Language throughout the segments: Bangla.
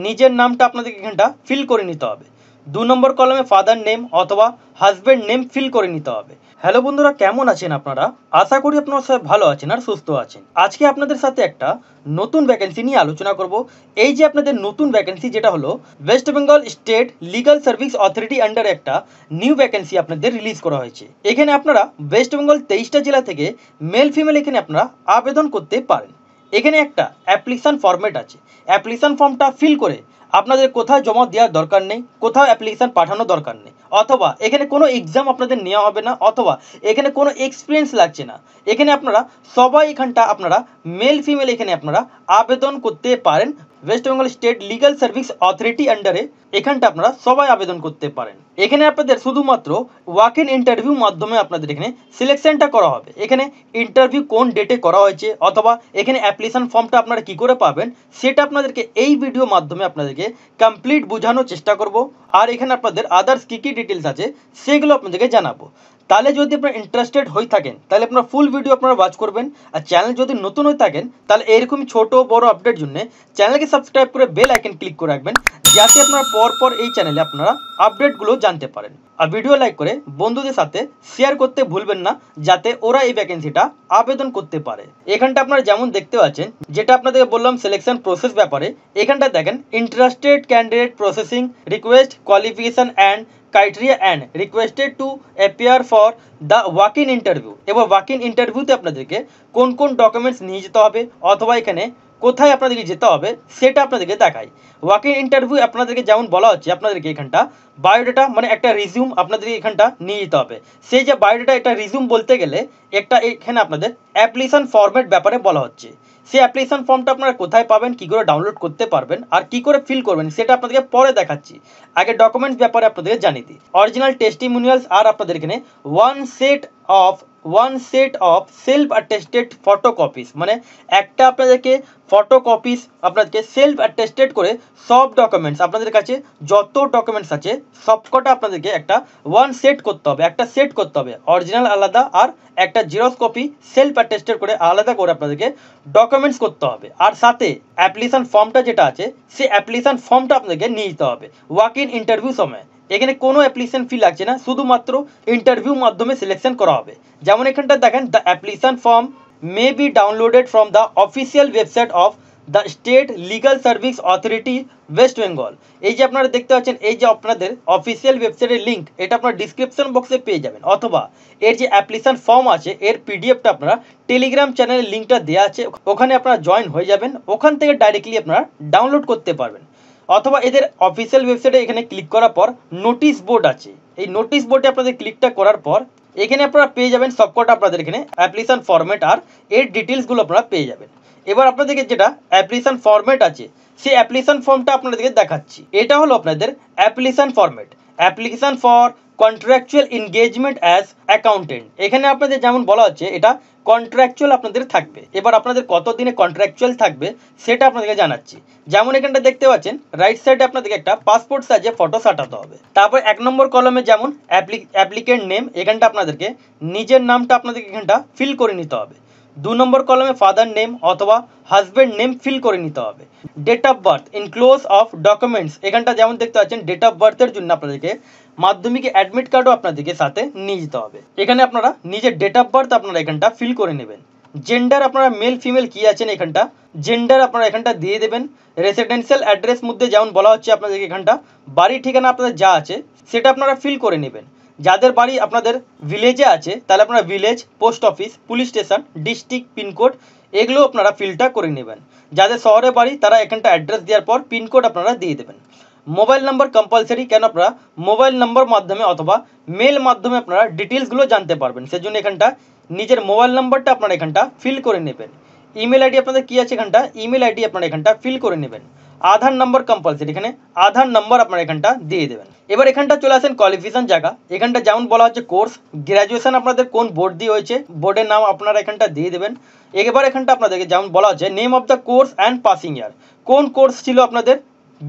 নিজের নামটা আপনাদেরকে এখানটা ফিল করে নিতে হবে। 2 নম্বর কলমে ফাদার নেম অথবা হাজব্যান্ড নেম ফিল করে নিতে হবে। হ্যালো বন্ধুরা, কেমন আছেন আপনারা? আশা করি আপনারা সবাই ভালো আছেন আর সুস্থ আছেন। আজকে আপনাদের সাথে একটা নতুন ভ্যাকেন্সি নিয়ে আলোচনা করব। এই যে আপনাদের নতুন ভ্যাকেন্সি, যেটা হলো West Bengal state legal service authority আন্ডারে একটা নিউ ভ্যাকেন্সি আপনাদের রিলিজ করা হয়েছে। এখানে আপনারা ওয়েস্ট বেঙ্গল 23টা জেলা থেকে মেল ফিমেল এখানে আপনারা আবেদন করতে পারেন। এখানে একটা অ্যাপ্লিকেশন ফরম্যাট আছে। অ্যাপ্লিকেশন ফর্মটা ফিল করে আপনাদের কোথাও জমা দেওয়ার দরকার নেই, কোথাও অ্যাপ্লিকেশন পাঠানোর দরকার নেই, অথবা এখানে কোনো এক্সাম আপনাদের নেওয়া হবে না, অথবা এখানে কোনো এক্সপিরিয়েন্স লাগছে না। এখানে আপনারা সবাই এখানটা আপনারা মেল ফিমেল এখানে আপনারা আবেদন করতে পারেন। West Bengal state legal service authority আন্ডারে এখানটা আপনারা সবাই আবেদন করতে পারেন। এখানে আপনাদের শুধুমাত্র ওয়াক ইন ইন্টারভিউ মাধ্যমে আপনাদের এখানে সিলেকশনটা করা হবে। এখানে ইন্টারভিউ কোন ডেটে করা হয়েছে অথবা এখানে অ্যাপ্লিকেশন ফর্মটা আপনারা কি করে পাবেন সেটা আপনাদেরকে এই ভিডিও মাধ্যমে আপনাদেরকে কমপ্লিট বোঝানোর চেষ্টা করব। আর এখানে আপনাদের আদার্স কী কী ডিটেলস আছে সেগুলো আপনাদেরকে জানাবো। তাহলে যদি আপনারা ইন্টারেস্টেড হয়ে থাকেন তাহলে আপনারা ফুল ভিডিও আপনারা ওয়াচ করবেন। আর চ্যানেল যদি নতুন হয়ে থাকেন তাহলে এরকম ছোট বড় আপডেট জন্য চ্যানেলকে সাবস্ক্রাইব করে বেল আইকন ক্লিক করে রাখবেন, যাতে আপনারা পর এই চ্যানেলে আপনারা আপডেটগুলো জানতে পারেন। আর ভিডিও লাইক করে বন্ধুদের সাথে শেয়ার করতে ভুলবেন না, যাতে ওরা এই ভ্যাকেন্সিটা আবেদন করতে পারে। এখানটা আপনারা যেমন দেখতে পাচ্ছেন, যেটা আপনাদেরকে বললাম সিলেকশন প্রসেস ব্যাপারে, এখানটা দেখেন interested candidate processing request qualification and criteria and requested to appear for the walk in interview. এবার ওয়াক ইন ইন্টারভিউতে আপনাদেরকে কোন কোন ডকুমেন্টস নিয়ে যেতে হবে অথবা এখানে কোথায় আপনাদেরকে যেতে হবে সেটা আপনাদেরকে দেখাই। ওয়াক ইন ইন্টারভিউ আপনাদেরকে যেমন বলা হচ্ছে, আপনাদেরকে এখানটা বায়োডাটা মানে একটা রিজিউম আপনাদেরকে এখানটা নিয়ে যেতে হবে। সেই যে বায়োডাটা, একটা রিজিউম বলতে গেলে একটা এখানে আপনাদের অ্যাপ্লিকেশন ফর্মেট ব্যাপারে বলা হচ্ছে। সেই অ্যাপ্লিকেশন ফর্মটা আপনারা কোথায় পাবেন, কী করে ডাউনলোড করতে পারবেন আর কী করে ফিল করবেন সেটা আপনাদেরকে পরে দেখাচ্ছি। আগে ডকুমেন্টস ব্যাপারে আপনাদেরকে জানিয়ে দিই। অরিজিনাল টেস্টিমোনিয়ালস আর আপনাদের এখানে one set of self attested photocopies, মানে একটা আপনাদেরকে ফটোকপিস আপনাদেরকে সেলফ অ্যাটেস্টেড করে সব ডকুমেন্টস আপনাদের কাছে যত ডকুমেন্টস আছে সবকটা আপনাদেরকে একটা সেট করতে হবে। অরিজিনাল আলাদা আর একটা জেরক্স কপি সেলফ অ্যাটেস্টেড করে আলাদা করে আপনাদেরকে ডকুমেন্টস করতে হবে। আর সাথে অ্যাপ্লিকেশন ফর্মটা যেটা আছে সেই অ্যাপ্লিকেশন ফর্মটা আপনাদেরকে নিয়ে যেতে হবে ওয়াক ইন ইন্টারভিউ সময়। এখানে কোনো অ্যাপ্লিকেশন ফি লাগছে না, শুধুমাত্র ইন্টারভিউ মাধ্যমে সিলেকশন করা হবে। যেমন এখানটা দেখেন, the application form may be downloaded from the official website of the state legal service authority West Bengal. এই যে আপনারা দেখতে পাচ্ছেন, এই যে আপনাদের অফিসিয়াল ওয়েবসাইটের লিঙ্ক, এটা আপনারা ডিসক্রিপশন বক্সে পেয়ে যাবেন, অথবা এর যে অ্যাপ্লিকেশন ফর্ম আছে এর পিডিএফটা আপনারা টেলিগ্রাম চ্যানেলের লিঙ্কটা দেওয়া আছে, ওখানে আপনারা জয়েন হয়ে যাবেন। ওখান থেকে ডাইরেক্টলি আপনারা ডাউনলোড করতে পারবেন। অথবা এদের অফিসিয়াল ওয়েবসাইটে এখানে ক্লিক করার পর নোটিশ বোর্ড আছে, এই নোটিশ বোর্ডে আপনাদের ক্লিকটা করার পর এখানে আপনারা পেয়ে যাবেন সবকটা আপনাদের এখানে অ্যাপ্লিকেশন ফরম্যাট আর এর ডিটেলসগুলো আপনারা পেয়ে যাবেন। এবার আপনাদেরকে যেটা অ্যাপ্লিকেশন ফরম্যাট আছে সেই অ্যাপ্লিকেশন ফর্মটা আপনাদেরকে দেখাচ্ছি। এটা হলো আপনাদের application format, application for contractual engagement as accountant. এখানে আপনাদের যেমন বলা হচ্ছে এটা কন্ট্রাকচুয়াল আপনাদের থাকবে। এবার আপনাদের কত দিনে কন্ট্রাকচুয়াল থাকবে সেটা আপনাদেরকে জানাচ্ছি। যেমন এখানটা দেখতে পাচ্ছেন, রাইট সাইডে আপনাদেরকে একটা পাসপোর্ট সাইজে ফটো সাটাতে হবে। তারপর 1 নম্বর কলমে যেমন অ্যাপ্লিকেন্ট নেম, এখানটা আপনাদেরকে নিজের নামটা আপনাদেরকে এখানটা ফিল করে নিতে হবে। 2 নম্বর কলমে ফাদার নেম অথবা হাজব্যান্ড নেম ফিল করে নিতে হবে। Date of birth enclose of documents, এখানটা যেমন দেখতে পাচ্ছেন ডেট অফ বার্থের জন্য আপনাদেরকে মাধ্যমিক অ্যাডমিট কার্ডও আপনাদেরকে সাথে নিয়ে যেতে হবে। এখানে আপনারা নিজের ডেট অফ বার্থ আপনারা এখানটা ফিল করে নেবেন। জেন্ডার আপনারা মেল ফিমেল কী আছেন এখানটা জেন্ডার আপনারা এখানটা দিয়ে দেবেন। রেসিডেন্সিয়াল অ্যাড্রেস মধ্যে যেমন বলা হচ্ছে আপনাদেরকে এখানটা বাড়ি ঠিকানা আপনাদের যা আছে সেটা আপনারা ফিল করে নেবেন। যাদের বাড়ি আপনাদের ভিলেজে আছে তাহলে আপনারা village, post office, police station, district, pincode এগুলো আপনারা ফিলটা করে নেবেন। যাদের শহরে বাড়ি তারা এখানটা অ্যাড্রেস দেওয়ার পর পিনকোড আপনারা দিয়ে দেবেন। মোবাইল নাম্বার কম্পালসারি, কেন আপনারা মোবাইল নাম্বার মাধ্যমে অথবা মেল মাধ্যমে আপনারা ডিটেলসগুলো জানতে পারবেন, সেজন্য এখানটা নিজের মোবাইল নাম্বারটা আপনারা এখানটা ফিল করে নেবেন। ইমেল আইডি আপনাদের কী আছে এখানটা ইমেল আইডি আপনারা এখানটা ফিল করে নেবেন। আধার নাম্বার কম্পালসারি, এখানে আধার নাম্বার আপনারা এখানটা দিয়ে দেবেন। এবার এখানটা চলে আসেন কোয়ালিফিকেশন জায়গা। এখানটা যেমন বলা হচ্ছে কোর্স, গ্র্যাজুয়েশন আপনাদের কোন বোর্ড দিয়ে হয়েছে বোর্ডের নাম আপনারা এখানটা দিয়ে দেবেন। এবার এখানটা আপনাদেরকে যেমন বলা হচ্ছে name of the course and passing ইয়ার, কোন কোর্স ছিল আপনাদের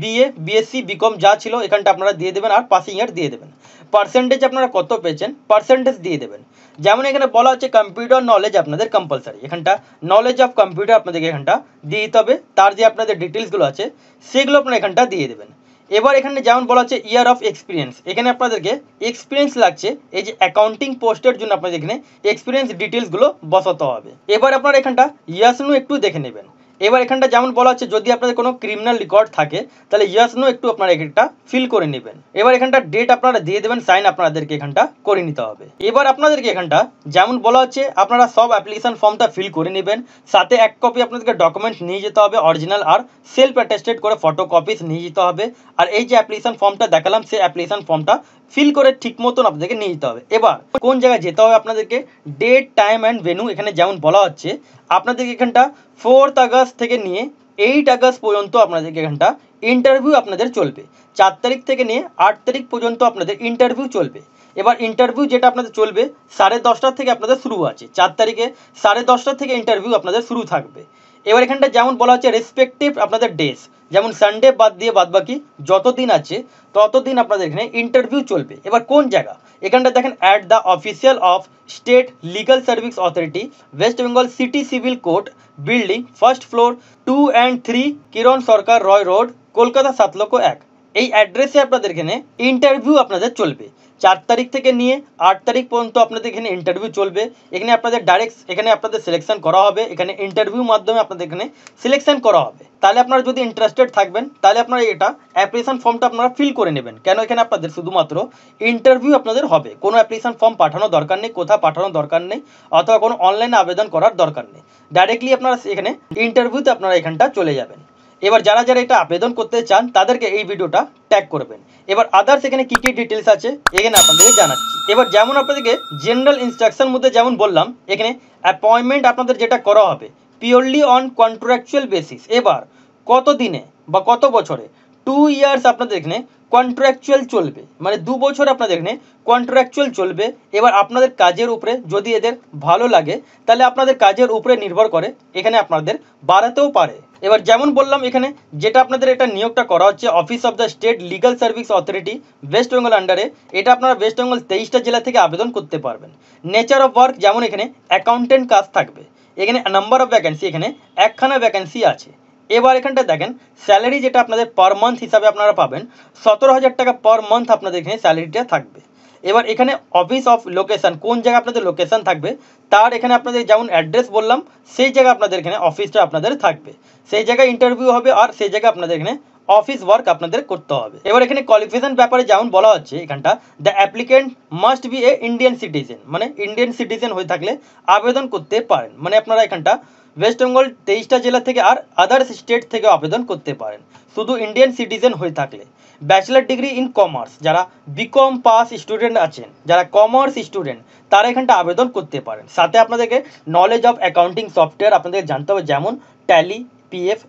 বিএ, বিএসসি, বিকম যা ছিল এখানটা আপনারা দিয়ে দেবেন আর পাসিং ইয়ার দিয়ে দেবেন। পার্সেন্টেজ আপনারা কত পেয়েছেন পার্সেন্টেজ দিয়ে দেবেন। যেমন এখানে বলা হচ্ছে কম্পিউটার নলেজ আপনাদের কম্পালসারি, এখানটা নলেজ অফ কম্পিউটার আপনাদেরকে এখানটা দিয়ে দিতে হবে। তার যে আপনাদের ডিটেলসগুলো আছে সেগুলো আপনারা এখানটা দিয়ে দেবেন। এবার এখানে যেমন বলা হচ্ছে ইয়ার অফ এক্সপিরিয়েন্স, এখানে আপনাদেরকে এক্সপিরিয়েন্স লাগছে এই যে অ্যাকাউন্টিং পোস্টের জন্য আপনাদের এখানে এক্সপিরিয়েন্স ডিটেলসগুলো বসাতে হবে। এবার আপনারা এখানটা ইয়াস নো একটু দেখে নেবেন। এবার এখানটা যেমন বলা হচ্ছে যদি আপনাদের কোনো ক্রিমিনাল রেকর্ড থাকে তাহলে ইয়াস নো একটু আপনারা এখানটা ফিল করে নেবেন। এবার এখানটা ডেট আপনারা দিয়ে দেবেন, সাইন আপনাদেরকে এখানটা করে নিতে হবে। এবার আপনাদেরকে এখানটা যেমন বলা হচ্ছে আপনারা সব অ্যাপ্লিকেশন ফর্মটা ফিল করে নেবেন, সাথে এক কপি আপনাদেরকে ডকুমেন্টস নিয়ে যেতে হবে অরিজিনাল আর সেলফ অ্যাটেস্টেড করে ফটো কপিস নিয়ে যেতে হবে। আর এই যে অ্যাপ্লিকেশন ফর্মটা দেখালাম সেই অ্যাপ্লিকেশন ফর্মটা ফিল করে ঠিক মতন আপনাদেরকে নিয়ে যেতে হবে। এবার কোন জায়গায় যেতে হবে আপনাদেরকে ডেট, টাইম অ্যান্ড ভেন্যু এখানে যেমন বলা হচ্ছে আপনাদেরকে এখানটা 4 আগস্ট থেকে নিয়ে 8 আগস্ট পর্যন্ত আপনাদেরকে এখানটা ইন্টারভিউ আপনাদের চলবে। 4 তারিখ থেকে নিয়ে 8 তারিখ পর্যন্ত আপনাদের ইন্টারভিউ চলবে। এবার ইন্টারভিউ যেটা আপনাদের চলবে 10:30 থেকে আপনাদের শুরু আছে, 4 তারিখে 10:30 থেকে ইন্টারভিউ আপনাদের শুরু থাকবে। এবার এখানটা যেমন বলা হচ্ছে রেসপেক্টিভ আপনাদের ডেস, যেমন সানডে বাদ দিয়ে বাদবাকি যত দিন আছে ততদিন আপনাদের এখানে ইন্টারভিউ চলবে। এবার কোন জায়গা এখানটা দেখেন at the official of state legal service authority West Bengal city civil court building first floor 2 and 3 Kiran Sarkar Roy road Kolkata 7,01,000। এই অ্যাড্রেসে আপনাদের এখানে ইন্টারভিউ আপনাদের চলবে। 4 তারিখ থেকে নিয়ে 8 তারিখ পর্যন্ত আপনাদের এখানে ইন্টারভিউ চলবে। এখানে আপনাদের ডাইরেক্ট এখানে আপনাদের সিলেকশন করা হবে, এখানে ইন্টারভিউ মাধ্যমে আপনাদের এখানে সিলেকশন করা হবে। তাহলে আপনারা যদি ইন্টারেস্টেড থাকবেন তাহলে আপনারা এটা অ্যাপ্লিকেশন ফর্মটা আপনারা ফিল করে নেবেন, কেন এখানে আপনাদের শুধুমাত্র ইন্টারভিউ আপনাদের হবে, কোনো অ্যাপ্লিকেশন ফর্ম পাঠানোর দরকার নেই, কোথাও পাঠানোর দরকার নেই, অথবা কোনো অনলাইনে আবেদন করার দরকার নেই। ডাইরেক্টলি আপনারা এখানে ইন্টারভিউতে আপনারা এখানটা চলে যাবেন। এবার যারা যারা এটা আবেদন করতে চান তাদেরকে এই ভিডিওটা ট্যাগ করবেন। এবার আদার্স এখানে কী কী ডিটেলস আছে এখানে আপনাদেরকে জানাচ্ছি। এবার যেমন আপনাদেরকে জেনারেল ইনস্ট্রাকশন মধ্যে যেমন বললাম এখানে অ্যাপয়েন্টমেন্ট আপনাদের যেটা করা হবে পিওরলি অন কন্ট্রাকচুয়াল বেসিস। এবার কত দিনে বা কত বছরে 2 ইয়ার্স আপনাদের এখানে কন্ট্রাকচুয়াল চলবে, মানে 2 বছর আপনাদের এখানে কন্ট্রাকচুয়াল চলবে। এবার আপনাদের কাজের উপরে যদি এদের ভালো লাগে তাহলে আপনাদের কাজের উপরে নির্ভর করে এখানে আপনাদের বাড়াতেও পারে। এবার যেমন বললাম এখানে যেটা আপনাদের এটা নিয়োগটা করা হচ্ছে office of the state legal service authority West Bengal আন্ডারে, এটা আপনারা ওয়েস্ট বেঙ্গল 23টা জেলা থেকে আবেদন করতে পারবেন। নেচার অফ ওয়ার্ক যেমন এখানে অ্যাকাউন্টেন্ট কাজ থাকবে, এখানে নাম্বার অফ ভ্যাকেন্সি এখানে একখানা ভ্যাকেন্সি আছে। এবার এখানটা দেখেন স্যালারি যেটা আপনাদের পার মান্থ হিসাবে আপনারা পাবেন 17,000 টাকা পার মান্থ আপনাদের এখানে স্যালারিটা থাকবে। এবার এখানে অফিস অফ লোকেশন কোন জায়গায় আপনাদের লোকেশন থাকবে তার এখানে আপনাদের যেমন অ্যাড্রেস বললাম সেই জায়গায় আপনাদের এখানে অফিসটা আপনাদের থাকবে, সেই জায়গায় ইন্টারভিউ হবে আর সেই জায়গায় আপনাদের এখানে অফিস ওয়ার্ক আপনাদের করতে হবে। এবার এখানে কোয়ালিফিকেশন ব্যাপারে যেমন বলা হচ্ছে এখানটা the applicant must B A Indian citizen, মানে ইন্ডিয়ান সিটিজেন হয়ে থাকলে আবেদন করতে পারেন। মানে আপনারা এখানটা ওয়েস্ট বেঙ্গল 23টা জেলা থেকে আর আদার্স স্টেট থেকে আবেদন করতে পারেন শুধু ইন্ডিয়ান সিটিজেন হয়ে থাকলে। ব্যাচেলার ডিগ্রি ইন কমার্স যারা বিকম পাস স্টুডেন্ট আছেন, যারা কমার্স স্টুডেন্ট তারা এখানটা আবেদন করতে পারেন। সাথে আপনাদেরকে নলেজ অফ অ্যাকাউন্টিং সফটওয়্যার আপনাদের জানতে হবে, যেমন ট্যালি, পিএফ,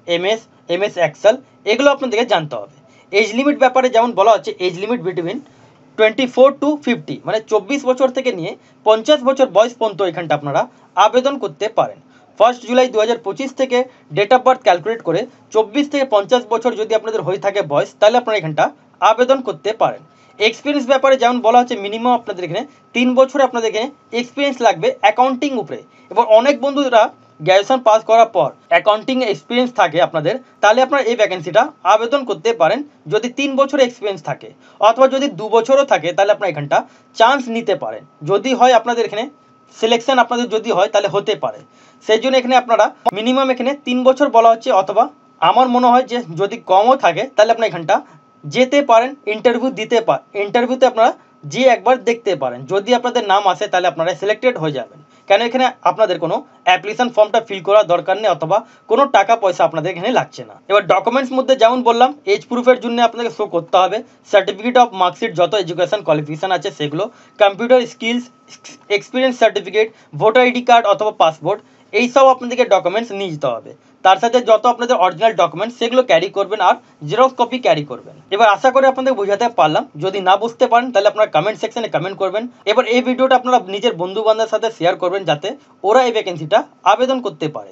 এমএস এক্সেল এগুলো আপনাদেরকে জানতে হবে। এজ লিমিট ব্যাপারে যেমন বলা হচ্ছে এজ লিমিট বিটুইন 24 to 50, মানে 24 বছর থেকে নিয়ে 50 বছর বয়স পর্যন্ত এখানটা আপনারা আবেদন করতে পারেন। 1 জুলাই 2025 থেকে ডেট অফ বার্থ ক্যালকুলেট করে 24 থেকে 50 বছর যদি আপনাদের হয়ে থাকে বয়স তাহলে আপনারা এখানটা আবেদন করতে পারেন। এক্সপিরিয়েন্স ব্যাপারে যেমন বলা হচ্ছে মিনিমাম আপনাদের এখানে 3 বছর আপনাদের এখানে এক্সপিরিয়েন্স লাগবে অ্যাকাউন্টিং উপরে। এবার অনেক বন্ধুরা গ্র্যাজুয়েশন পাস করার পর অ্যাকাউন্টিং এক্সপিরিয়েন্স থাকে আপনাদের, তাহলে আপনারা এই ভ্যাকেন্সিটা আবেদন করতে পারেন যদি 3 বছর এক্সপিরিয়েন্স থাকে, অথবা যদি 2 বছরও থাকে তাহলে আপনারা এখানটা চান্স নিতে পারেন। যদি হয় আপনাদের এখানে সিলেকশন আপনাদের যদি হয় তাহলে হতে পারে, সেই জন্য এখানে আপনারা মিনিমাম এখানে 3 বছর বলা হচ্ছে, অথবা আমার মনে হয় যে যদি কমও থাকে তাহলে আপনারা এখানটা যেতে পারেন ইন্টারভিউ দিতে ইন্টারভিউতে আপনারা যে একবার দেখতে পারেন, যদি আপনাদের নাম আসে তাহলে আপনারা সিলেক্টেড হয়ে যাবেন। কেন এখানে আপনাদের কোনো অ্যাপ্লিকেশন ফর্মটা ফিল করার দরকার নেই, অথবা কোনো টাকা পয়সা আপনাদের এখানে লাগছে না। এবার ডকুমেন্টস মধ্যে যেমন বললাম এজ প্রুফের জন্য আপনাকে শো করতে হবে সার্টিফিকেট অফ মার্কশিট, যত এডুকেশন কোয়ালিফিকেশন আছে সেগুলো, computer skills, experience certificate, voter ID card অথবা পাসপোর্ট, এইসব আপনাদেরকে ডকুমেন্টস নিয়ে যেতে হবে। তার সাথে যত আপনাদের অরিজিনাল ডকুমেন্টস সেগুলো ক্যারি করবেন আর জেরক্স কপি ক্যারি করবেন। এবার আশা করি আপনাদের বোঝাতে পারলাম, যদি না বুঝতে পারেন তাহলে আপনারা কমেন্ট সেকশনে কমেন্ট করবেন। এবার এই ভিডিওটা আপনারা নিজের বন্ধু বান্ধবের সাথে শেয়ার করবেন যাতে ওরা এই ভ্যাকেন্সিটা আবেদন করতে পারে।